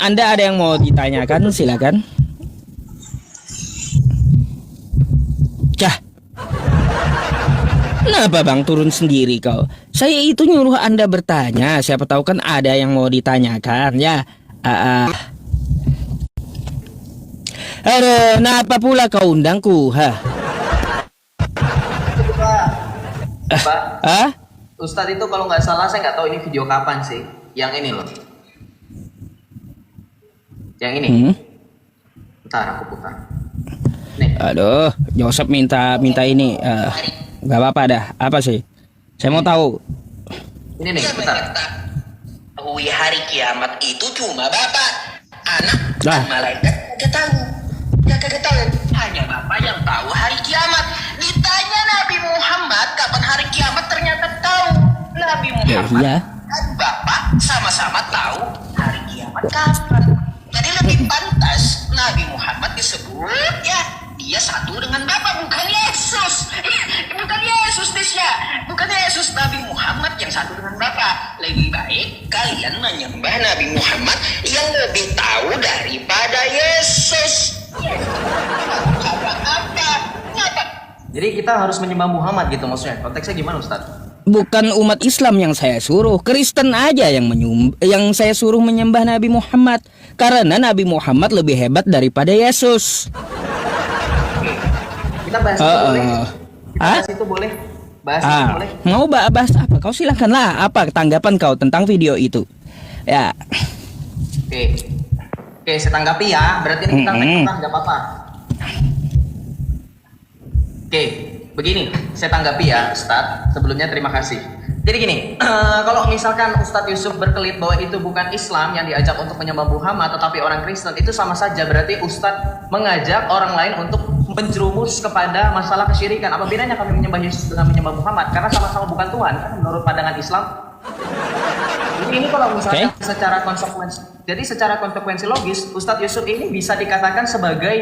Anda ada yang mau ditanyakan? Silakan. Cah. Kenapa bang turun sendiri kau? Saya itu nyuruh Anda bertanya. Siapa tahu kan ada yang mau ditanyakan ya. Aduh, kenapa pula kau undangku? Pak, Ustadz itu kalau nggak salah, saya nggak tahu ini video kapan sih. Yang ini loh. Yang ini. Bentar, aku putar. Nih. Aduh, Joseph minta ini. Gak apa-apa dah. Apa sih? Saya mau tahu. Ini nih, bentar. Hari kiamat itu cuma bapak, anak, Lah. dan malaikat kagak tahu. Kagak tahu. Hanya bapak yang tahu hari kiamat. Ditanya Nabi Muhammad kapan hari kiamat, ternyata tahu. Nabi Muhammad Ya, iya. dan bapak sama-sama tahu hari kiamat kapan. Jadi lebih pantas Nabi Muhammad disebut ya dia satu dengan bapak, bukan Yesus. Bukan Yesus Desya. Bukan Yesus, Nabi Muhammad yang satu dengan bapak. Lebih baik kalian menyembah Nabi Muhammad yang lebih tahu daripada Yesus. Apa? Jadi kita harus menyembah Muhammad gitu maksudnya. Konteksnya gimana Ustadz? Bukan umat Islam yang saya suruh, Kristen aja yang saya suruh menyembah Nabi Muhammad. Karena Nabi Muhammad lebih hebat daripada Yesus. Kita bahas itu boleh? Kita bahas itu boleh? Bahas itu boleh? Mau bahas apa? Kau silakanlah. Apa tanggapan kau tentang video itu? Ya. Oke, saya tanggapi ya. Berarti ini kita tektokan, nggak apa-apa. Oke, begini, saya tanggapi ya, Ustadz. Sebelumnya terima kasih. Jadi gini, kalau misalkan Ustadz Yusuf berkelit bahwa itu bukan Islam yang diajak untuk menyembah Muhammad, tetapi orang Kristen, itu sama saja. Berarti Ustadz mengajak orang lain untuk menjerumus kepada masalah kesyirikan. Apa bedanya kami menyembah Yesus dengan menyembah Muhammad? Karena sama-sama bukan Tuhan, kan menurut pandangan Islam. Jadi ini kalau misalkan secara konsekuensi logis, Ustadz Yusuf ini bisa dikatakan sebagai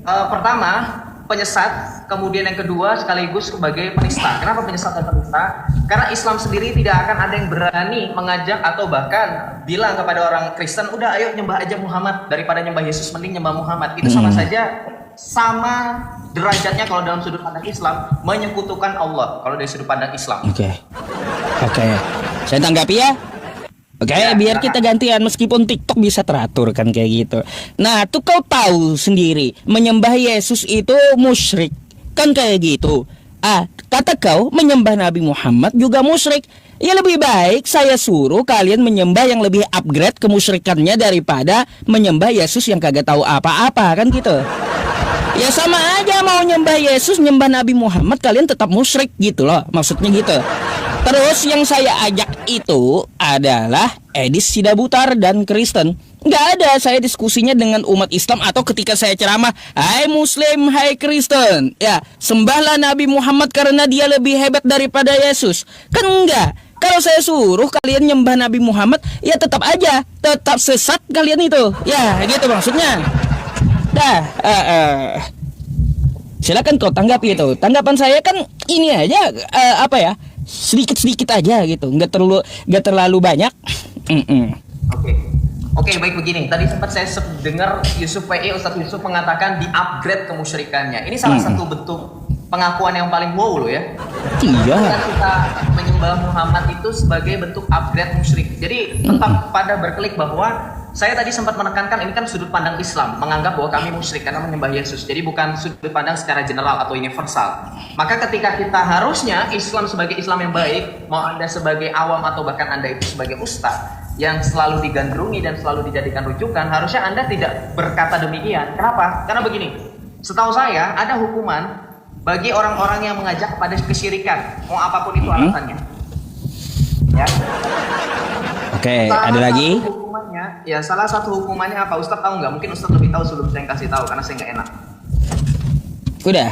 pertama penyesat, kemudian yang kedua sekaligus sebagai penista. Kenapa penyesat dan penista? Karena Islam sendiri tidak akan ada yang berani mengajak atau bahkan bilang kepada orang Kristen, udah ayo nyembah aja Muhammad daripada nyembah Yesus, mending nyembah Muhammad. Itu sama saja, sama derajatnya kalau dalam sudut pandang Islam menyekutukan Allah kalau dari sudut pandang Islam. Oke. Saya tanggapi ya. Oke, biar kita gantian meskipun TikTok bisa teratur kan kayak gitu. Nah, tuh kau tahu sendiri menyembah Yesus itu musyrik kan kayak gitu. Kata kau menyembah Nabi Muhammad juga musyrik. Ya lebih baik saya suruh kalian menyembah yang lebih upgrade kemusyrikannya daripada menyembah Yesus yang kagak tahu apa-apa kan gitu. Ya sama aja mau nyembah Yesus, nyembah Nabi Muhammad kalian tetap musyrik gitu loh. Maksudnya gitu. Terus yang saya ajak itu adalah Edis Sidabutar dan Kristen. Nggak ada saya diskusinya dengan umat Islam atau ketika saya ceramah, hai Muslim, hai Kristen, ya sembahlah Nabi Muhammad karena dia lebih hebat daripada Yesus. Kan enggak. Kalau saya suruh kalian nyembah Nabi Muhammad, ya tetap aja, tetap sesat kalian itu. Ya gitu maksudnya. Silakan kau tanggapi itu. Tanggapan saya kan ini aja, sedikit-sedikit aja gitu, nggak terlalu banyak. Oke, baik begini. Tadi sempat saya dengar Yusuf PE, Ustadz Yusuf mengatakan di upgrade kemusyrikannya. Ini salah satu bentuk pengakuan yang paling wow loh ya. Iya. Kan kita menyembah Muhammad itu sebagai bentuk upgrade musyrik. Jadi tetap pada berkelik bahwa saya tadi sempat menekankan ini kan sudut pandang Islam, menganggap bahwa kami musyrik karena menyembah Yesus. Jadi bukan sudut pandang secara general atau universal. Maka ketika kita harusnya Islam sebagai Islam yang baik, mau Anda sebagai awam atau bahkan Anda itu sebagai ustadz yang selalu digandrungi dan selalu dijadikan rujukan, harusnya Anda tidak berkata demikian. Kenapa? Karena begini, setahu saya ada hukuman bagi orang-orang yang mengajak kepada kesyirikan, mau apapun itu alasannya. Ya. Oke, ada lagi? Salah satu hukumannya apa? Ustadz tahu nggak? Mungkin Ustadz lebih tahu sebelum saya kasih tahu karena saya nggak enak. Udah.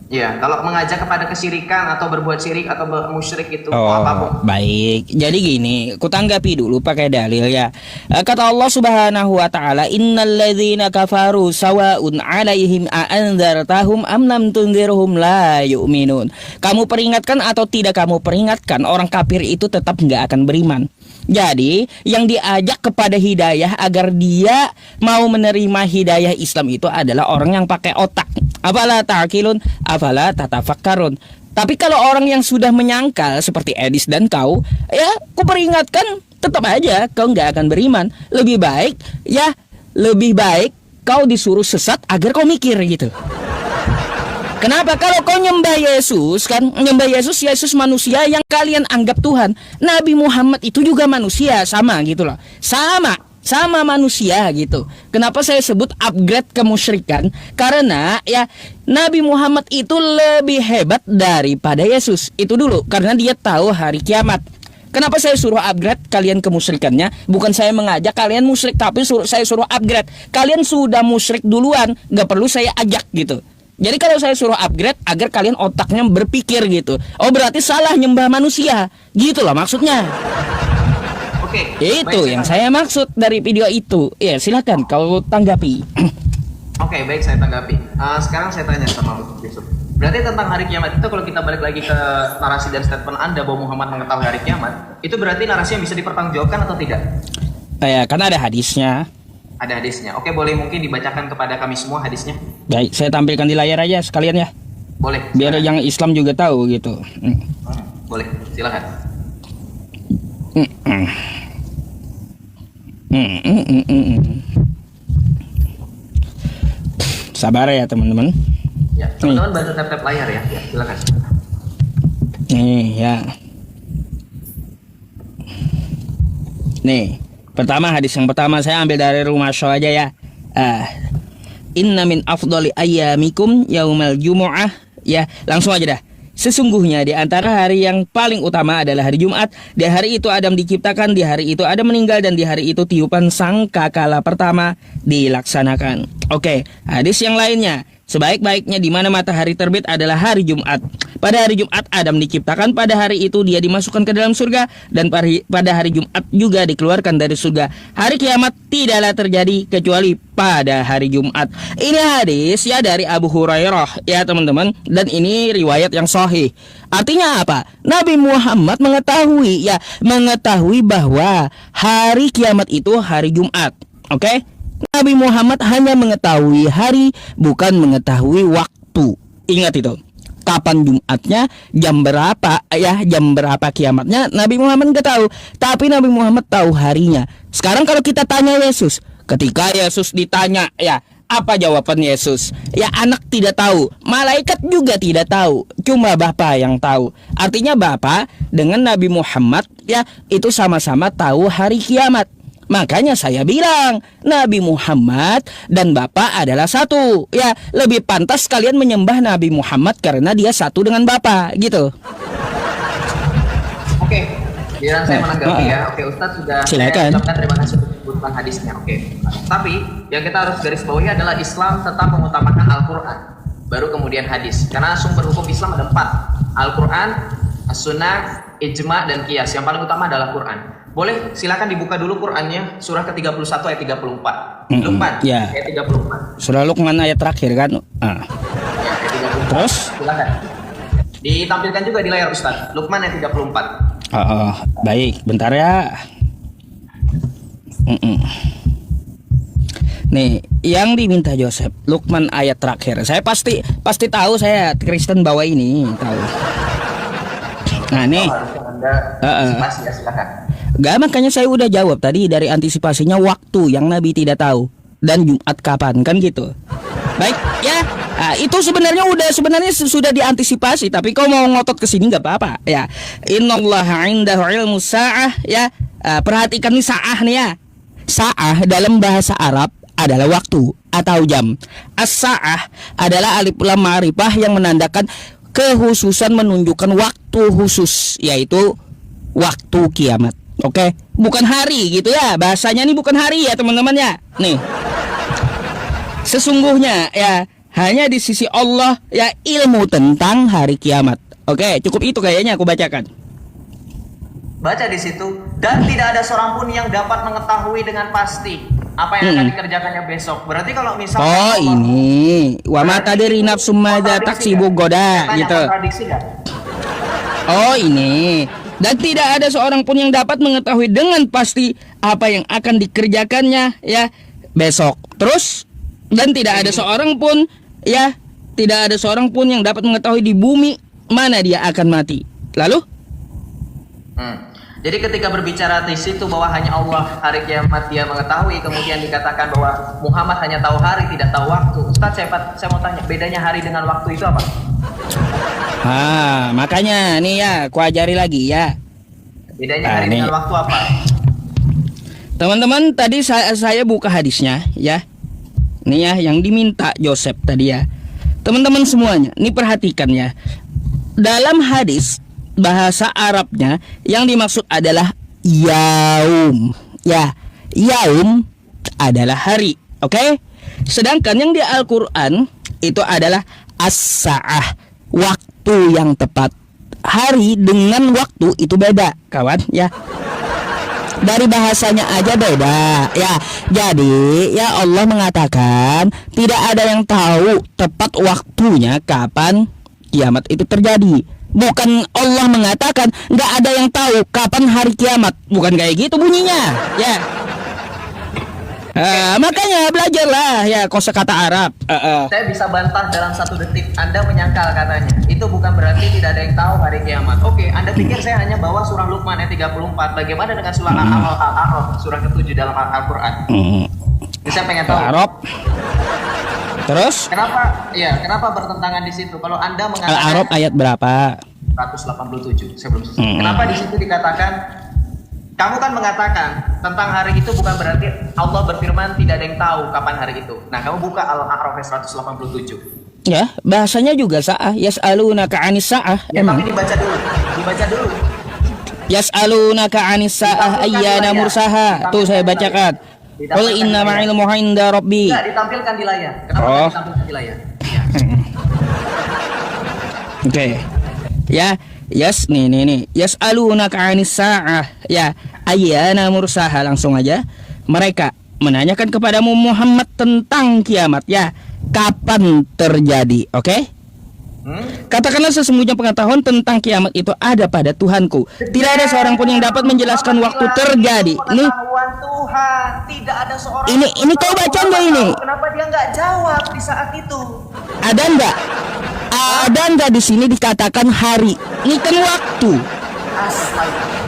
Ya, kalau mengajak kepada kesyirikan atau berbuat syirik atau musyrik itu apapun. Baik. Jadi gini, kutanggapi dulu pakai dalil ya. Kata Allah Subhanahu wa taala, "Innalladzina kafaru sawa'un 'alaihim a'andzartahum am lam tunzirhum la yu'minun." Kamu peringatkan atau tidak kamu peringatkan, orang kafir itu tetap enggak akan beriman. Jadi yang diajak kepada hidayah agar dia mau menerima hidayah Islam itu adalah orang yang pakai otak. Afala ta'qilun, afala tatafakkarun. Tapi kalau orang yang sudah menyangkal seperti Edis dan kau, ya ku peringatkan tetap aja kau nggak akan beriman. Lebih baik kau disuruh sesat agar kau mikir gitu. Kenapa? Kalau kau nyembah Yesus, kan nyembah Yesus manusia yang kalian anggap Tuhan. Nabi Muhammad itu juga manusia, sama gitu loh. Sama manusia gitu. Kenapa saya sebut upgrade kemusyrikan? Karena ya Nabi Muhammad itu lebih hebat daripada Yesus. Itu dulu, karena dia tahu hari kiamat. Kenapa saya suruh upgrade kalian kemusyrikannya? Bukan saya mengajak kalian musyrik, tapi saya suruh upgrade. Kalian sudah musyrik duluan, gak perlu saya ajak gitu. Jadi kalau saya suruh upgrade agar kalian otaknya berpikir gitu. Oh berarti salah nyembah manusia. Gitu loh maksudnya. Oke. Itu yang saya maksud dari video itu. Ya silakan kau tanggapi. Oke, baik, saya tanggapi. Sekarang saya tanya sama Yusuf. Berarti tentang hari kiamat itu, kalau kita balik lagi ke narasi dan statement Anda bahwa Muhammad mengetahui hari kiamat, itu berarti narasi yang bisa dipertanggungjawabkan atau tidak? Ya kan ada hadisnya. Ada hadisnya. Oke, boleh mungkin dibacakan kepada kami semua hadisnya? Baik, saya tampilkan di layar aja sekalian ya. Boleh. Biar yang Islam juga tahu gitu. Boleh, silakan. Sabar ya teman-teman. Ya, teman-teman bantu tap-tap layar ya. Ya, silakan. Nih ya. Nih, hadis yang pertama saya ambil dari Rumah Show aja ya. Inna min afdali ayyamikum yaumal jumu'ah. Ya, langsung aja dah. Sesungguhnya di antara hari yang paling utama adalah hari Jumat. Di hari itu Adam diciptakan, di hari itu Adam meninggal, dan di hari itu tiupan sangkakala pertama dilaksanakan. Oke, hadis yang lainnya. Sebaik-baiknya di mana matahari terbit adalah hari Jumat. Pada hari Jumat Adam diciptakan, pada hari itu dia dimasukkan ke dalam surga, dan pada hari Jumat juga dikeluarkan dari surga. Hari kiamat tidaklah terjadi kecuali pada hari Jumat. Ini hadis ya dari Abu Hurairah ya teman-teman, dan ini riwayat yang sahih. Artinya apa? Nabi Muhammad mengetahui bahwa hari kiamat itu hari Jumat. Oke? Nabi Muhammad hanya mengetahui hari, bukan mengetahui waktu. Ingat itu. Kapan Jumatnya, jam berapa kiamatnya, Nabi Muhammad nggak tahu. Tapi Nabi Muhammad tahu harinya. Sekarang kalau kita tanya Yesus, ketika Yesus ditanya, ya apa jawaban Yesus? Ya anak tidak tahu, malaikat juga tidak tahu, cuma Bapa yang tahu. Artinya Bapa dengan Nabi Muhammad ya itu sama-sama tahu hari kiamat. Makanya saya bilang Nabi Muhammad dan Bapa adalah satu. Ya, lebih pantas kalian menyembah Nabi Muhammad karena dia satu dengan Bapa, gitu. Oke, giliran saya menanggapi ya. Oke, Ustadz sudah silakan. Saya terima kasih untuk hadisnya. Oke. Tapi yang kita harus garis bawahi adalah Islam tetap mengutamakan Al-Qur'an, baru kemudian hadis. Karena sumber hukum Islam ada 4. Al-Qur'an, As-Sunnah, Ijma, dan Qiyas. Yang paling utama adalah Quran. Boleh silakan dibuka dulu Qurannya, surah ke-31 ayat 34. Luqman ya. ayat 34. Surah Luqman ayat terakhir kan? Ya, ayat 34. Terus silakan. Ditampilkan juga di layar Ustaz. Luqman ayat 34. Baik, bentar ya. Nih, yang diminta Joseph, Luqman ayat terakhir. Saya pasti tahu, saya Kristen bawa ini, tahu. Nah, nih. Masih ya, silakan. Gak, makanya saya udah jawab tadi dari antisipasinya waktu yang Nabi tidak tahu dan Jumat kapan, kan gitu. Baik ya, itu sebenarnya sudah diantisipasi, tapi kau mau ngotot ke sini nggak apa-apa ya. Innallaha 'indahu 'ilmus sa'ah ya. Perhatikan nih sa'ah nih ya. Sa'ah dalam bahasa Arab adalah waktu atau jam. As-sa'ah adalah alif lam ma'rifah yang menandakan kekhususan, menunjukkan waktu khusus, yaitu waktu kiamat. Oke, bukan hari gitu ya. Bahasanya nih bukan hari ya teman-teman ya. Nih. Sesungguhnya ya hanya di sisi Allah ya ilmu tentang hari kiamat. Oke, cukup itu kayaknya aku bacakan. Baca di situ, dan tidak ada seorang pun yang dapat mengetahui dengan pasti apa yang akan dikerjakannya besok. Berarti kalau misalnya ini wa ma tadri nafsum madza taksibu goda gitu. Kontradiksi gak? Oh ini Dan tidak ada seorang pun yang dapat mengetahui dengan pasti apa yang akan dikerjakannya ya besok. Terus dan tidak ada seorang pun ya, tidak ada seorang pun yang dapat mengetahui di bumi mana dia akan mati. Lalu Jadi ketika berbicara di situ bahwa hanya Allah hari kiamat dia mengetahui, kemudian dikatakan bahwa Muhammad hanya tahu hari tidak tahu waktu. Ustaz, saya mau tanya, bedanya hari dengan waktu itu apa? Makanya nih ya, ku ajari lagi ya. Bedanya hari dengan waktu apa? Teman-teman, tadi saya buka hadisnya ya. Nih ya, yang diminta Joseph tadi ya. Teman-teman semuanya, nih perhatikan ya. Dalam hadis bahasa Arabnya yang dimaksud adalah yaum. Ya, yaum adalah hari, oke? Sedangkan yang di Al-Qur'an itu adalah as-sa'ah, waktu yang tepat. Hari dengan waktu itu beda, kawan ya. Dari bahasanya aja beda ya. Jadi ya Allah mengatakan tidak ada yang tahu tepat waktunya kapan kiamat itu terjadi. Bukan Allah mengatakan nggak ada yang tahu kapan hari kiamat. Bukan kayak gitu bunyinya ya. Makanya belajarlah ya kosakata Arab. Saya bisa bantah dalam 1 detik. Anda menyangkal katanya. Itu bukan berarti tidak ada yang tahu hari kiamat. Oke, Anda pikir saya hanya bawa surah Luqman ayat 34. Bagaimana dengan surah Al-A'raf surah ke-7 dalam Al-Qur'an? Saya pengen tahu. Al-A'raf. Terus? Kenapa bertentangan di situ? Kalau Anda mengatakan Al-A'raf ayat berapa? 187. Saya belum selesai. Kenapa di situ dikatakan, kamu kan mengatakan tentang hari itu bukan berarti Allah berfirman tidak ada yang tahu kapan hari itu. Nah, kamu buka Al-A'raf 187. Ya, bahasanya juga sa'ah. Yas'alunaka 'anis sa'ah. Ya, tapi dibaca dulu. Yas'alunaka 'anis sa'ah ayyana mursaha. Tuh saya bacakan. Qul inna ma'ilmuha inda rabbi. Tidak ditampilkan di layar. Kenapa tidak ditampilkan di layar? Ya. Oke. Ya, nih. Yas'alunaka 'anis sa'ah. Ya, ayyana mursaha, langsung aja. Mereka menanyakan kepadamu Muhammad tentang kiamat ya. Kapan terjadi? Oke? Katakanlah sesungguhnya pengetahuan tentang kiamat itu ada pada Tuhanku. Tidak ada seorang pun yang dapat menjelaskan waktu terjadi. Nih, Tuhan, tidak ada seorang. Ini kau baca nggak ini? Kenapa dia nggak jawab di saat itu? Ada nggak? Ada nggak di sini dikatakan hari? Ini kan waktu.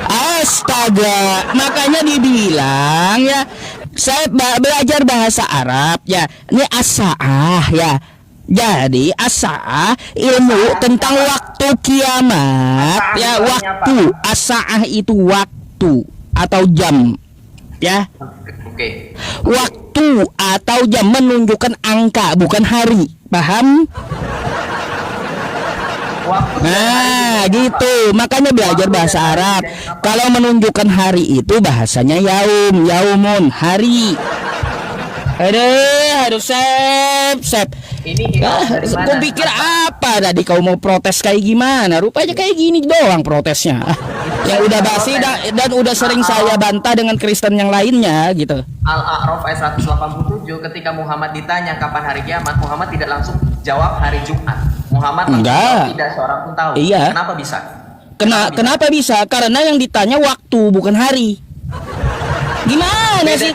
Astaga, makanya dibilang ya. Saya belajar bahasa Arab ya. Ini as-sa'ah ya. Jadi as-sa'ah ilmu tentang waktu kiamat ya, waktu. As-sa'ah itu waktu atau jam ya. Oke. Waktu atau jam menunjukkan angka bukan hari. Paham? Nah, gitu. Makanya belajar bahasa Arab. Kalau menunjukkan hari itu bahasanya yaumun, hari. Aduh, Sep. Ini dari mana? Kau pikir apa tadi kau mau protes kayak gimana? Rupanya kayak gini doang protesnya. Yang udah basi dan udah sering saya bantah dengan Kristen yang lainnya gitu. Al-A'raf ayat 187, ketika Muhammad ditanya kapan hari kiamat, Muhammad tidak langsung jawab hari Jumat. Muhammad Enggak. Tidak seorang pun tahu. Iya. Kenapa bisa? Kenapa bisa? Karena yang ditanya waktu bukan hari. Gimana sih?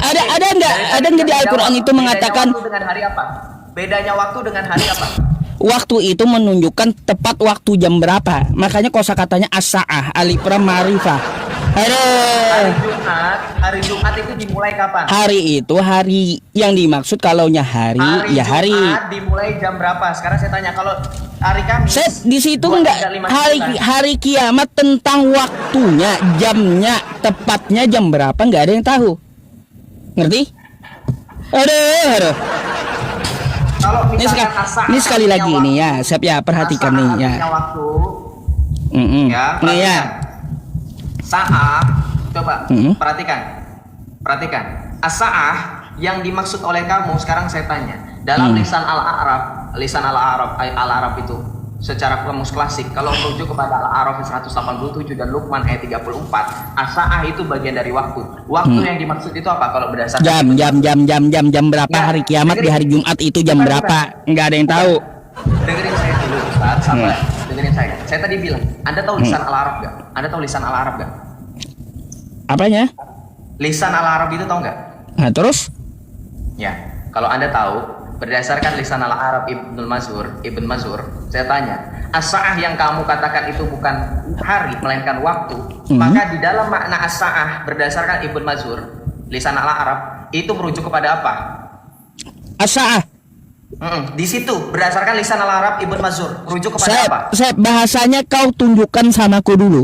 Ada nggak di Al-Qur'an itu mengatakan waktu dengan hari apa? Bedanya waktu dengan hari apa? Waktu itu menunjukkan tepat waktu jam berapa. Makanya kosakatanya as-sa'ah, alif lam ma'rifah. Hari Jumat itu dimulai kapan? Hari itu hari yang dimaksud kalaunya hari ya hari. Jumat dimulai jam berapa? Sekarang saya tanya, kalau hari Kamis. Di situ enggak hari kiamat tentang waktunya, jamnya, tepatnya jam berapa enggak ada yang tahu. Ngerti? Aduh. Kalau Ini sekali lagi nih ya, siap ya, perhatikan nih ya. Waktu. Ya, nih ya. Sa'ah, coba perhatikan. As-sa'ah yang dimaksud oleh kamu sekarang saya tanya. Dalam lisan Al-A'raf itu secara kamus klasik, kalau merujuk kepada Al-A'raf 187 dan Luqman ayat 34, as-sa'ah itu bagian dari waktu. Waktu yang dimaksud itu apa kalau berdasarkan jam berapa ya, hari kiamat di hari Jumat itu jam berapa? Enggak ada yang tahu. Dengerin saya dulu Ustaz, dengerin saya. Saya tadi bilang, Anda tahu lisan Al-A'raf enggak? Anda tahu lisan al-Arab gak? Apanya? Lisan al-Arab itu tahu nggak? Nah, terus? Ya, kalau Anda tahu, berdasarkan lisan al-Arab Ibn Mazur, saya tanya, as-sa'ah yang kamu katakan itu bukan hari, melainkan waktu, maka di dalam makna as-sa'ah berdasarkan Ibn Mazur, lisan al-Arab, itu merujuk kepada apa? As-sa'ah. Di situ, berdasarkan lisan al-Arab Ibn Mazur, merujuk kepada apa? Saya bahasanya kau tunjukkan samaku dulu.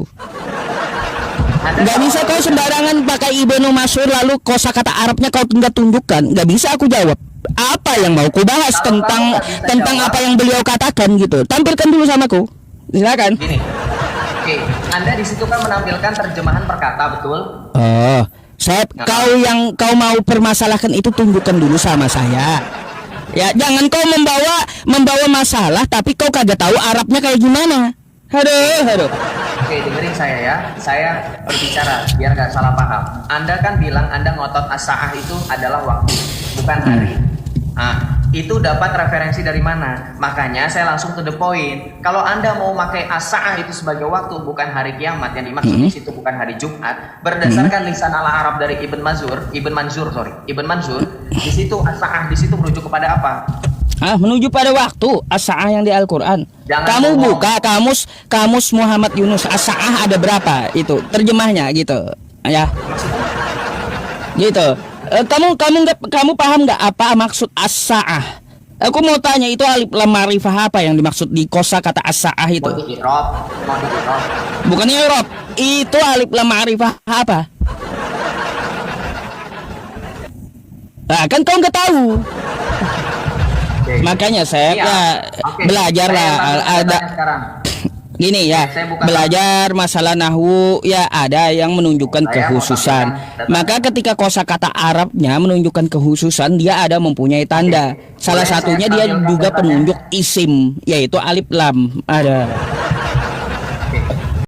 Anda Nggak tahu bisa apa kau itu? sembarangan pakai Ibnu Mas'ud lalu kosakata Arabnya kau nggak tunjukkan. Nggak bisa aku jawab. Apa yang mau ku bahas Kalau kamu nggak bisa tentang jawab. apa yang beliau katakan gitu. Tampilkan dulu samaku. Silakan. Gini, oke, Anda di situ kan menampilkan terjemahan perkata, betul? Oh, kau mau permasalahkan itu tunjukkan dulu sama saya. Ya, jangan kau membawa masalah tapi kau kagak tahu Arabnya kayak gimana. Aduh. Oke, dengerin saya ya. Saya berbicara biar nggak salah paham. Anda kan bilang Anda ngotot as-sa'ah itu adalah waktu, bukan hari. Nah, itu dapat referensi dari mana? Makanya saya langsung to the point. Kalau Anda mau pakai as-sa'ah itu sebagai waktu, bukan hari kiamat, yang dimaksud di situ bukan hari Jumat, berdasarkan lisan al-Arab dari Ibn Manzur, di situ as-sa'ah di situ merujuk kepada apa? Menuju pada waktu as-sa'ah yang di Al-Qur'an. Jangan Kamu bohong. buka kamus Muhammad Yunus, as-sa'ah ada berapa itu terjemahnya gitu. Ya. Gitu. Kamu paham nggak apa maksud as-sa'ah? Aku mau tanya itu alif lam ma'rifah apa yang dimaksud di kosakata as-sa'ah itu? Mau di i'rab. Bukan i'rab. Itu alif lam ma'rifah apa? Nah, kan kau nggak tahu. Oke. Makanya saya Iya. ya Oke. belajar Saya lah tanya ada sekarang. gini ya, Saya bukan- belajar masalah nahwu ya ada yang menunjukkan Saya kekhususan. mau tampilkan data. Maka ketika kosakata Arabnya menunjukkan kekhususan, dia ada mempunyai tanda. Salah Boleh saya satunya dia tampilkan juga datanya? penunjuk isim yaitu alif lam. Ada.